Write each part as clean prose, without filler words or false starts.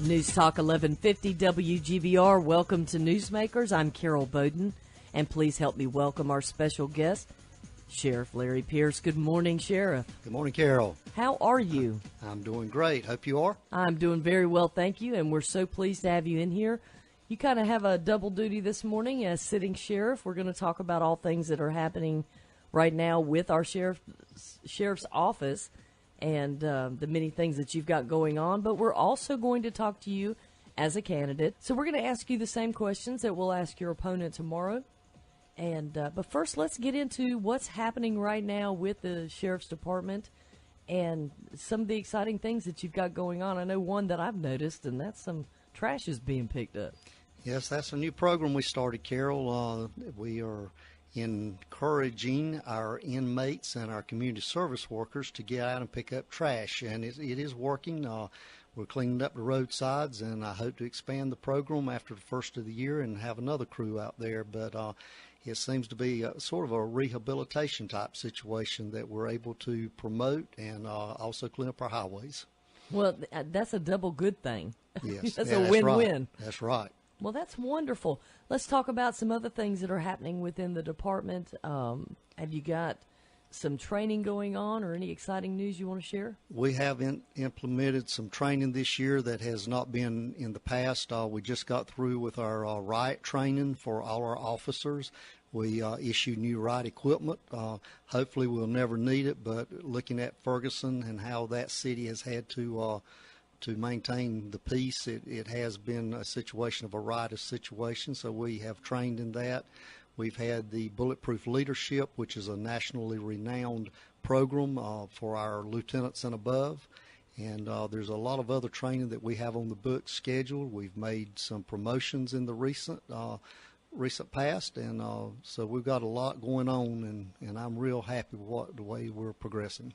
News Talk 1150 WGVR. Welcome to Newsmakers. I'm Carol Bowden, and please help me welcome our special guest, Sheriff Larry Pierce. Good morning, Sheriff. Good morning, Carol. How are you? I'm doing great. Hope you are. I'm doing very well, thank you, and we're so pleased to have you in here. You kind of have a double duty this morning as sitting sheriff. We're going to talk about all things that are happening right now with our sheriff's office and the many things that you've got going on. But we're also going to talk to you as a candidate. So we're going to ask you the same questions that we'll ask your opponent tomorrow. And but first, let's get into what's happening right now with the Sheriff's Department and some of the exciting things that you've got going on. I know one that I've noticed, and that's some trash is being picked up. Yes, that's a new program we started, Carol. We are encouraging our inmates and our community service workers to get out and pick up trash, and it is working. We're cleaning up the roadsides, and I hope to expand the program after the first of the year and have another crew out there. But it seems to be sort of a rehabilitation type situation that we're able to promote and also clean up our highways. Well, that's a double good thing. Yes, that's a win-win. Right. That's right. Well, that's wonderful. Let's talk about some other things that are happening within the department. Have you got some training going on or any exciting news you want to share? We have implemented some training this year that has not been in the past. We just got through with our riot training for all our officers. We issued new riot equipment. Hopefully we'll never need it, but looking at Ferguson and how that city has had to maintain the peace, it has been a situation of a riotous situation, so we have trained in that. We've had the Bulletproof Leadership, which is a nationally renowned program for our lieutenants and above, and there's a lot of other training that we have on the books scheduled. We've made some promotions in the recent past, and so we've got a lot going on, and I'm real happy with the way we're progressing.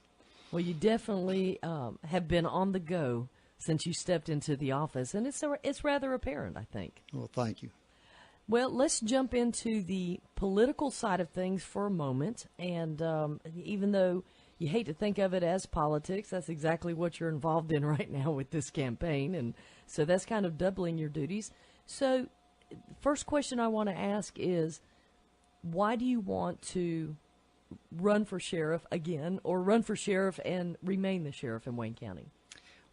Well, you definitely have been on the go since you stepped into the office, and it's rather apparent, I think. Well, thank you. Well, let's jump into the political side of things for a moment, and even though you hate to think of it as politics, that's exactly what you're involved in right now with this campaign, and so that's kind of doubling your duties. So first question I want to ask is, why do you want to run for sheriff again, or run for sheriff and remain the sheriff in Wayne County?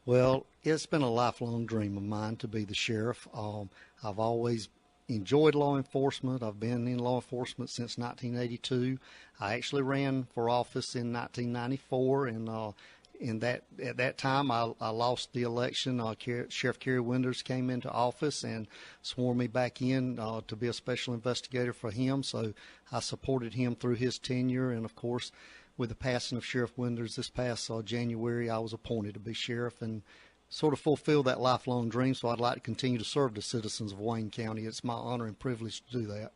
Well, it's been a lifelong dream of mine to be the sheriff. I've always enjoyed law enforcement. I've been in law enforcement since 1982. I actually ran for office in 1994, and at that time I lost the election. Sheriff Kerry Winters came into office and swore me back in to be a special investigator for him, so I supported him through his tenure, and of course, with the passing of Sheriff Winters this past January, I was appointed to be sheriff and sort of fulfill that lifelong dream, so I'd like to continue to serve the citizens of Wayne County. It's my honor and privilege to do that.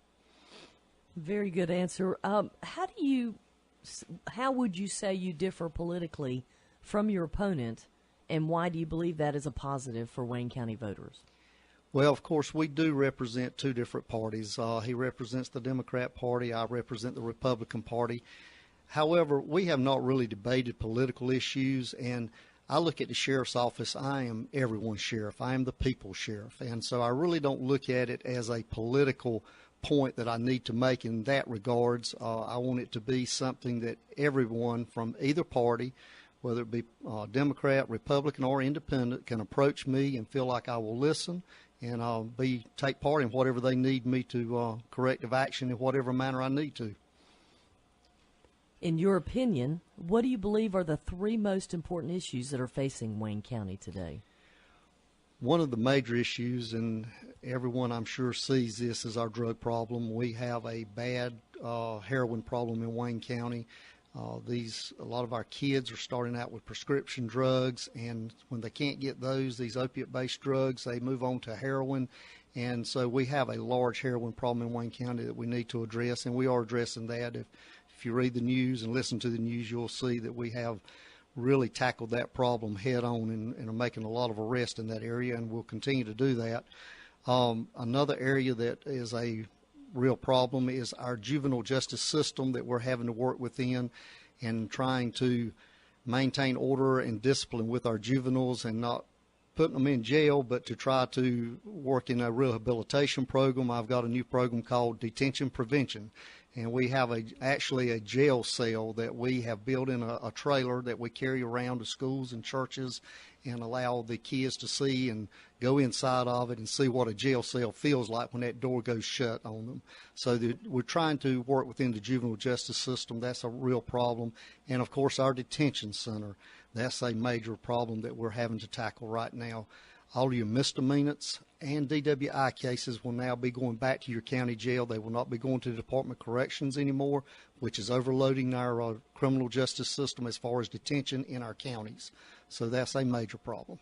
Very good answer. How would you say you differ politically from your opponent, and why do you believe that is a positive for Wayne County voters? Well, of course, we do represent two different parties. He represents the Democrat Party. I represent the Republican Party. However, we have not really debated political issues, and I look at the sheriff's office, I am everyone's sheriff. I am the people's sheriff, and so I really don't look at it as a political point that I need to make in that regards. I want it to be something that everyone from either party, whether it be Democrat, Republican, or Independent, can approach me and feel like I will listen and take part in whatever they need me to corrective action in whatever manner I need to. In your opinion, what do you believe are the three most important issues that are facing Wayne County today? One of the major issues, and everyone I'm sure sees this, is our drug problem. We have a bad heroin problem in Wayne County. A lot of our kids are starting out with prescription drugs, and when they can't get these opiate-based drugs, they move on to heroin. And so we have a large heroin problem in Wayne County that we need to address, and we are addressing that. If you read the news and listen to the news, you'll see that we have really tackled that problem head on and are making a lot of arrests in that area, and we'll continue to do that. Another area that is a real problem is our juvenile justice system that we're having to work within and trying to maintain order and discipline with our juveniles and not putting them in jail, but to try to work in a rehabilitation program. I've got a new program called Detention Prevention, and we have actually a jail cell that we have built in a trailer that we carry around to schools and churches and allow the kids to see and go inside of it and see what a jail cell feels like when that door goes shut on them. So we're trying to work within the juvenile justice system. That's a real problem. And, of course, our detention center, that's a major problem that we're having to tackle right now. All your misdemeanors and DWI cases will now be going back to your county jail. They will not be going to the Department of Corrections anymore, which is overloading our criminal justice system as far as detention in our counties. So that's a major problem.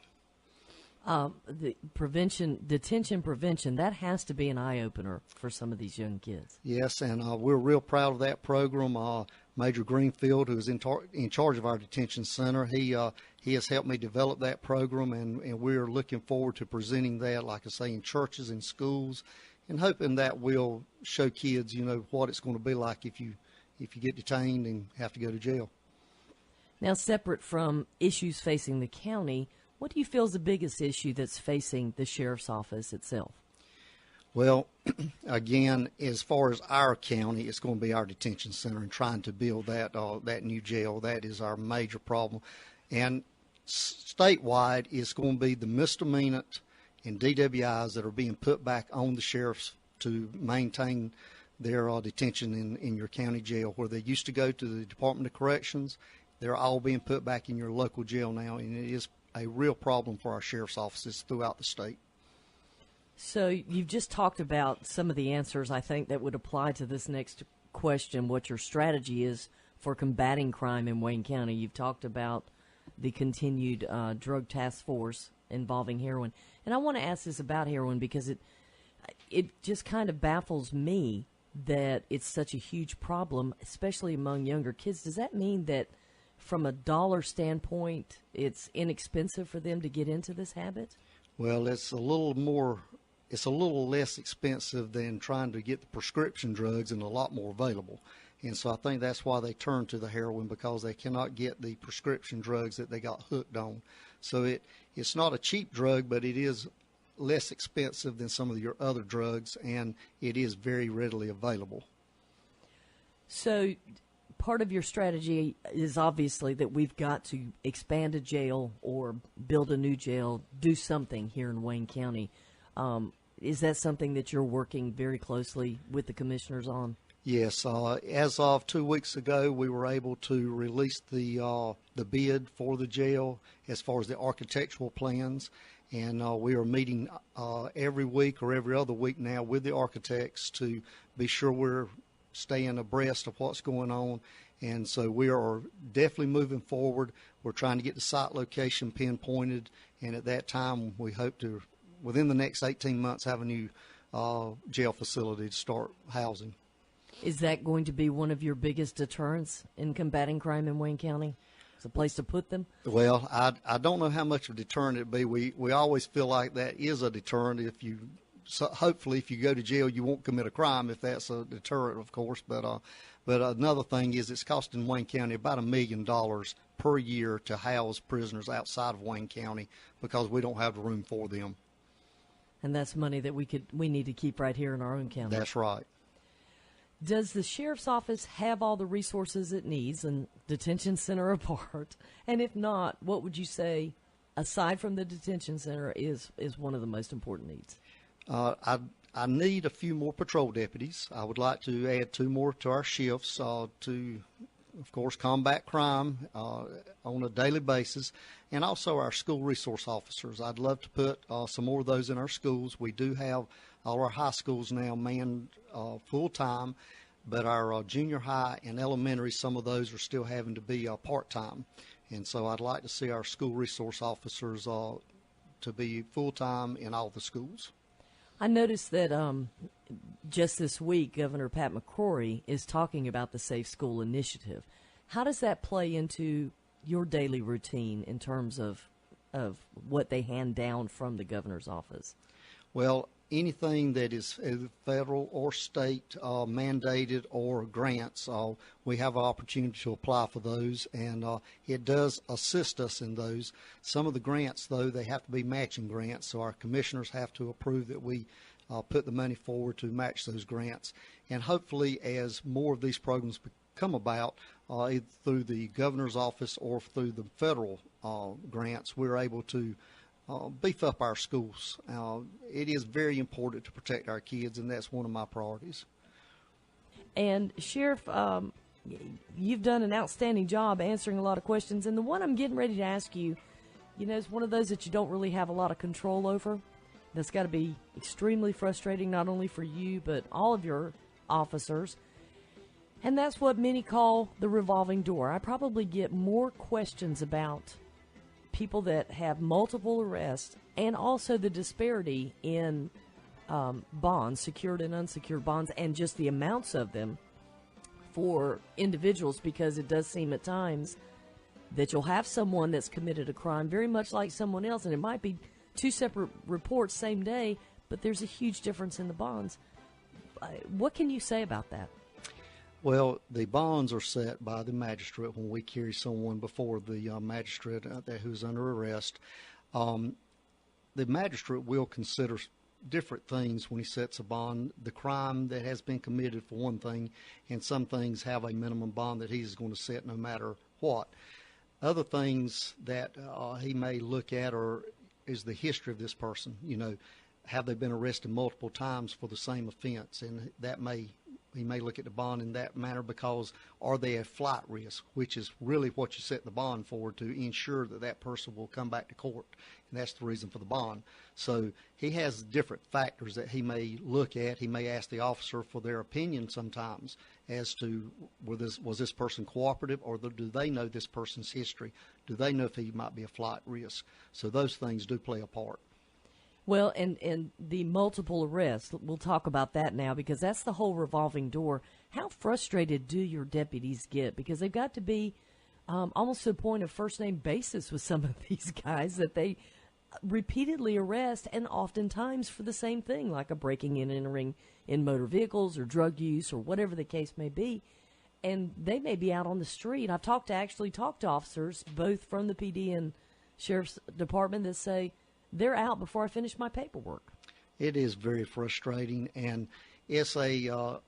The detention prevention, that has to be an eye-opener for some of these young kids. Yes, and we're real proud of that program. Major Greenfield, who is in charge of our detention center, he has helped me develop that program, and we're looking forward to presenting that, like I say, in churches and schools, and hoping that will show kids, what it's going to be like if you get detained and have to go to jail. Now, separate from issues facing the county, what do you feel is the biggest issue that's facing the sheriff's office itself? Well, again, as far as our county, it's going to be our detention center and trying to build that new jail. That is our major problem. And statewide, it's going to be the misdemeanor and DWIs that are being put back on the sheriffs to maintain their detention in your county jail, where they used to go to the Department of Corrections. They're all being put back in your local jail now, and it is a real problem for our sheriff's offices throughout the state. So you've just talked about some of the answers, I think, that would apply to this next question, what your strategy is for combating crime in Wayne County. You've talked about the continued drug task force involving heroin. And I want to ask this about heroin because it just kind of baffles me that it's such a huge problem, especially among younger kids. Does that mean that from a dollar standpoint, it's inexpensive for them to get into this habit? Well, it's a little less expensive than trying to get the prescription drugs and a lot more available. And so I think that's why they turn to the heroin, because they cannot get the prescription drugs that they got hooked on. So it's not a cheap drug, but it is less expensive than some of your other drugs, and it is very readily available. So part of your strategy is obviously that we've got to expand a jail or build a new jail, do something here in Wayne County. Is that something that you're working very closely with the commissioners on? Yes. As of 2 weeks ago, we were able to release the bid for the jail as far as the architectural plans. And we are meeting every week or every other week now with the architects to be sure we're staying abreast of what's going on. And so we are definitely moving forward. We're trying to get the site location pinpointed. And at that time, we hope to, within the next 18 months, have a new jail facility to start housing. Is that going to be one of your biggest deterrents in combating crime in Wayne County? It's a place to put them? Well, I don't know how much of a deterrent it'd be. We always feel like that is a deterrent. Hopefully, if you go to jail, you won't commit a crime if that's a deterrent, of course. But another thing is it's costing Wayne County about $1 million per year to house prisoners outside of Wayne County because we don't have the room for them. And that's money that we need to keep right here in our own county. That's right. Does the sheriff's office have all the resources it needs, and detention center apart? And if not, what would you say, aside from the detention center, is one of the most important needs? I need a few more patrol deputies. I would like to add 2 more to our shifts to, of course, combat crime on a daily basis, and also our school resource officers. I'd love to put some more of those in our schools. We do have all our high schools now manned full-time, but our junior high and elementary, some of those are still having to be part-time. And so I'd like to see our school resource officers to be full-time in all the schools. I noticed that just this week, Governor Pat McCrory is talking about the Safe School Initiative. How does that play into your daily routine in terms of what they hand down from the governor's office? Well, anything that is federal or state mandated or grants, we have an opportunity to apply for those, and it does assist us in those. Some of the grants, though, they have to be matching grants, so our commissioners have to approve that we put the money forward to match those grants. And hopefully, as more of these programs come about, either through the governor's office or through the federal grants, we're able to beef up our schools. It is very important to protect our kids, and that's one of my priorities. And Sheriff, you've done an outstanding job answering a lot of questions. And the one I'm getting ready to ask you, is one of those that you don't really have a lot of control over. That's got to be extremely frustrating, not only for you, but all of your officers. And that's what many call the revolving door. I probably get more questions about people that have multiple arrests, and also the disparity in bonds, secured and unsecured bonds, and just the amounts of them for individuals, because it does seem at times that you'll have someone that's committed a crime very much like someone else, and it might be two separate reports same day, but there's a huge difference in the bonds. What can you say about that? Well, the bonds are set by the magistrate when we carry someone before the magistrate who's under arrest. The magistrate will consider different things when he sets a bond. The crime that has been committed, for one thing, and some things have a minimum bond that he's going to set no matter what. Other things that he may look at is the history of this person. Have they been arrested multiple times for the same offense? And he may look at the bond in that manner, because are they a flight risk, which is really what you set the bond for, to ensure that that person will come back to court. And that's the reason for the bond. So he has different factors that he may look at. He may ask the officer for their opinion sometimes as to was this person cooperative, or do they know this person's history? Do they know if he might be a flight risk? So those things do play a part. Well, and the multiple arrests, we'll talk about that now, because that's the whole revolving door. How frustrated do your deputies get? Because they've got to be almost to the point of first-name basis with some of these guys that they repeatedly arrest, and oftentimes for the same thing, like a breaking and entering in motor vehicles or drug use or whatever the case may be. And they may be out on the street. I've talked to officers, both from the PD and Sheriff's Department, that say, they're out before I finish my paperwork. It is very frustrating, and it's a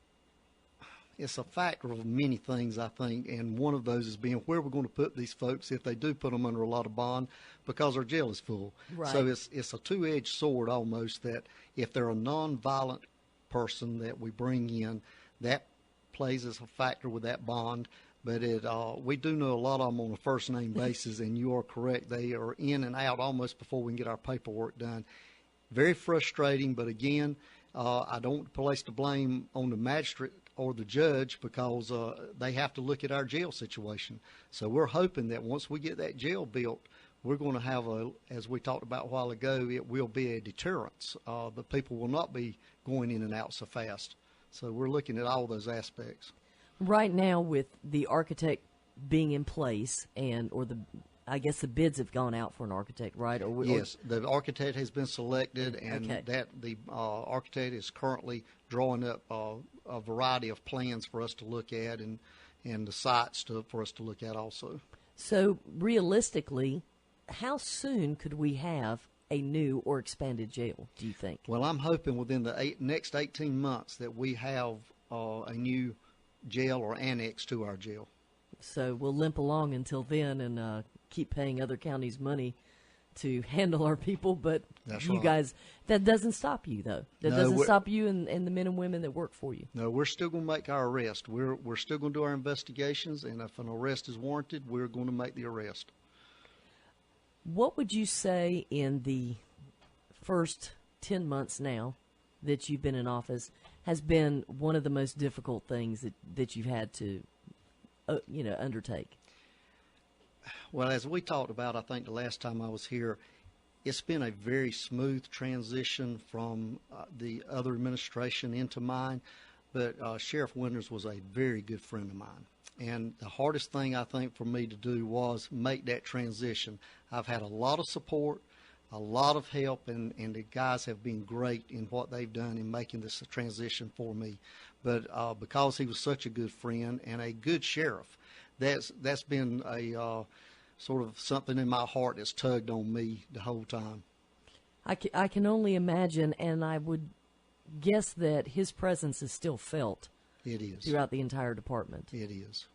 factor of many things, I think, and one of those is being where we're going to put these folks if they do put them under a lot of bond, because our jail is full. Right. So it's a two-edged sword almost, that if they're a non-violent person that we bring in, that plays as a factor with that bond. But we do know a lot of them on a first-name basis, and you are correct. They are in and out almost before we can get our paperwork done. Very frustrating, but again, I don't place the blame on the magistrate or the judge, because they have to look at our jail situation. So we're hoping that once we get that jail built, we're going to have as we talked about a while ago, it will be a deterrence. The people will not be going in and out so fast. So we're looking at all those aspects. Right now, with the architect being in place, I guess the bids have gone out for an architect, right? Yes, the architect has been selected, and okay. the architect is currently drawing up a variety of plans for us to look at, and the sites for us to look at also. So realistically, how soon could we have a new or expanded jail, do you think? Well, I'm hoping within the next 18 months that we have a new jail or annex to our jail. So we'll limp along until then and keep paying other counties money to handle our people, but That's you right. guys, that doesn't stop you, though. That No, doesn't stop you and the men and women that work for you. No, we're still going to make our arrest. We're still going to do our investigations, and if an arrest is warranted, we're going to make the arrest. What would you say in the first 10 months now that you've been in office has been one of the most difficult things that you've had to, undertake? Well, as we talked about, I think the last time I was here, it's been a very smooth transition from the other administration into mine, but Sheriff Winters was a very good friend of mine. And the hardest thing, I think, for me to do was make that transition. I've had a lot of support. a lot of help, and the guys have been great in what they've done in making this a transition for me. But because he was such a good friend and a good sheriff, that's been a sort of something in my heart that's tugged on me the whole time. I can only imagine, and I would guess that his presence is still felt. It is. Throughout the entire department. It is.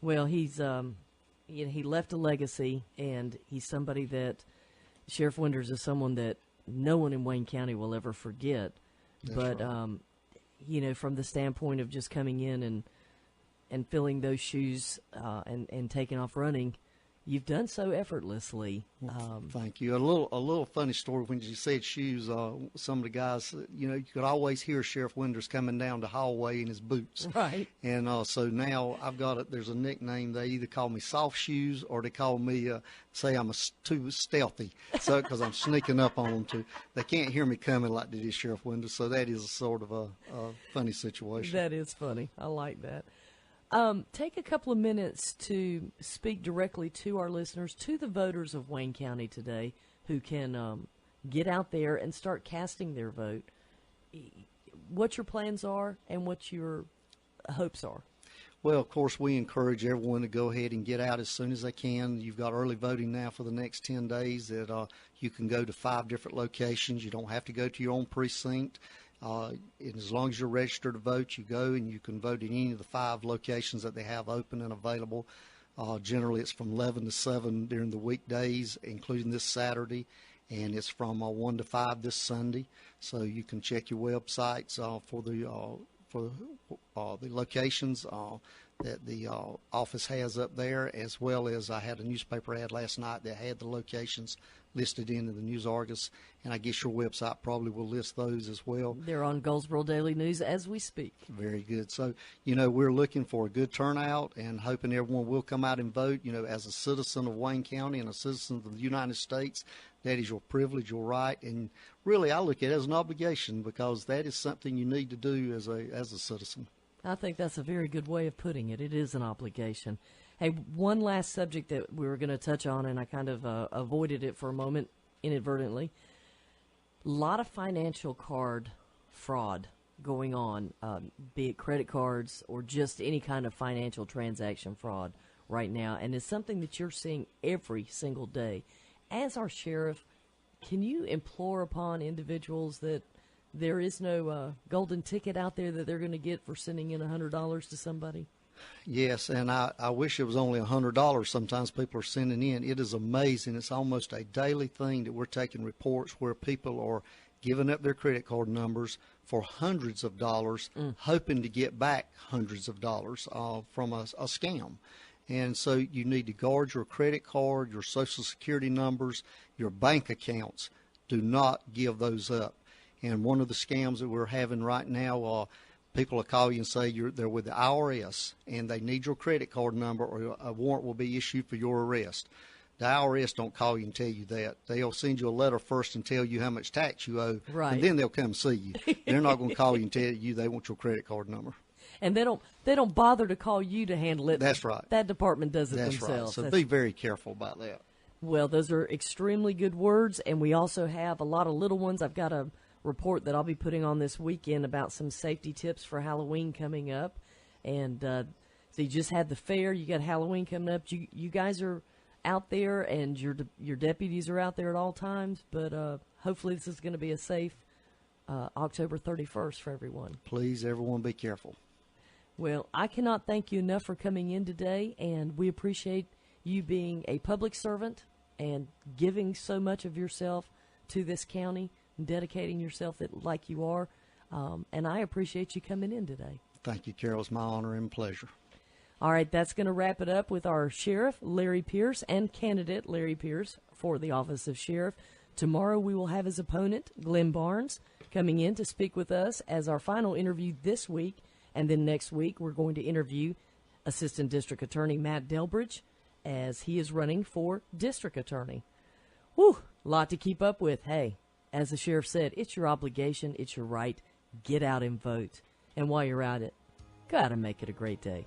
Well, he's he left a legacy, and he's somebody that Sheriff Winters is someone that no one in Wayne County will ever forget. That's but right. From the standpoint of just coming in and filling those shoes and taking off running, you've done so effortlessly. Thank you. A little funny story when you said shoes. Some of the guys, you could always hear Sheriff Winters coming down the hallway in his boots. Right. And so now I've got there's a nickname. They either call me Soft Shoes or they call me say I'm too stealthy. So because I'm sneaking up on them too. They can't hear me coming like they did Sheriff Winters. So that is sort of a funny situation. That is funny. I like that. Take a couple of minutes to speak directly to our listeners, to the voters of Wayne County today who can get out there and start casting their vote. What your plans are and what your hopes are. Well, of course, we encourage everyone to go ahead and get out as soon as they can. You've got early voting now for the next 10 days that you can go to 5 different locations. You don't have to go to your own precinct. And as long as you're registered to vote, you go and you can vote in any of the 5 locations that they have open and available. Generally, it's from 11 to 7 during the weekdays, including this Saturday, and it's from 1 to 5 this Sunday. So you can check your websites for the locations that the office has up there, as well as I had a newspaper ad last night that had the locations listed in the News Argus, and I guess your website probably will list those as well. They're on Goldsboro Daily News as we speak. Very good. So, we're looking for a good turnout and hoping everyone will come out and vote. As a citizen of Wayne County and a citizen of the United States, that is your privilege, your right, and really I look at it as an obligation because that is something you need to do as a citizen. I think that's a very good way of putting it. It is an obligation. Hey, one last subject that we were going to touch on, and I kind of avoided it for a moment inadvertently. A lot of financial card fraud going on, be it credit cards or just any kind of financial transaction fraud right now, and it's something that you're seeing every single day. As our sheriff, can you implore upon individuals that there is no golden ticket out there that they're going to get for sending in $100 to somebody? Yes, and I wish it was only $100. Sometimes people are sending in. It is amazing. It's almost a daily thing that we're taking reports where people are giving up their credit card numbers for hundreds of dollars, hoping to get back hundreds of dollars from a scam. And so you need to guard your credit card, your Social Security numbers, your bank accounts. Do not give those up. And one of the scams that we're having right now, people will call you and say they're with the IRS and they need your credit card number or a warrant will be issued for your arrest. The IRS don't call you and tell you that. They'll send you a letter first and tell you how much tax you owe, right. And then they'll come see you. They're not going to call you and tell you they want your credit card number. And they don't bother to call you to handle it. That's right. That department does it That's themselves. Right. So be very careful about that. Well, those are extremely good words, and we also have a lot of little ones. I've got a report that I'll be putting on this weekend about some safety tips for Halloween coming up. And so you just had the fair, you got Halloween coming up. You guys are out there, and your deputies are out there at all times. But hopefully this is going to be a safe October 31st for everyone. Please, everyone, be careful. Well, I cannot thank you enough for coming in today, and we appreciate you being a public servant and giving so much of yourself to this county, and dedicating yourself like you are. And I appreciate you coming in today. Thank you, Carol. It's my honor and pleasure. All right, that's going to wrap it up with our sheriff, Larry Pierce, and candidate Larry Pierce for the office of sheriff. Tomorrow we will have his opponent, Glenn Barnes, coming in to speak with us as our final interview this week. And then next week we're going to interview Assistant District Attorney Matt Delbridge as he is running for District Attorney. Whew, a lot to keep up with. Hey, as the sheriff said, it's your obligation, it's your right. Get out and vote. And while you're at it, go out and make it a great day.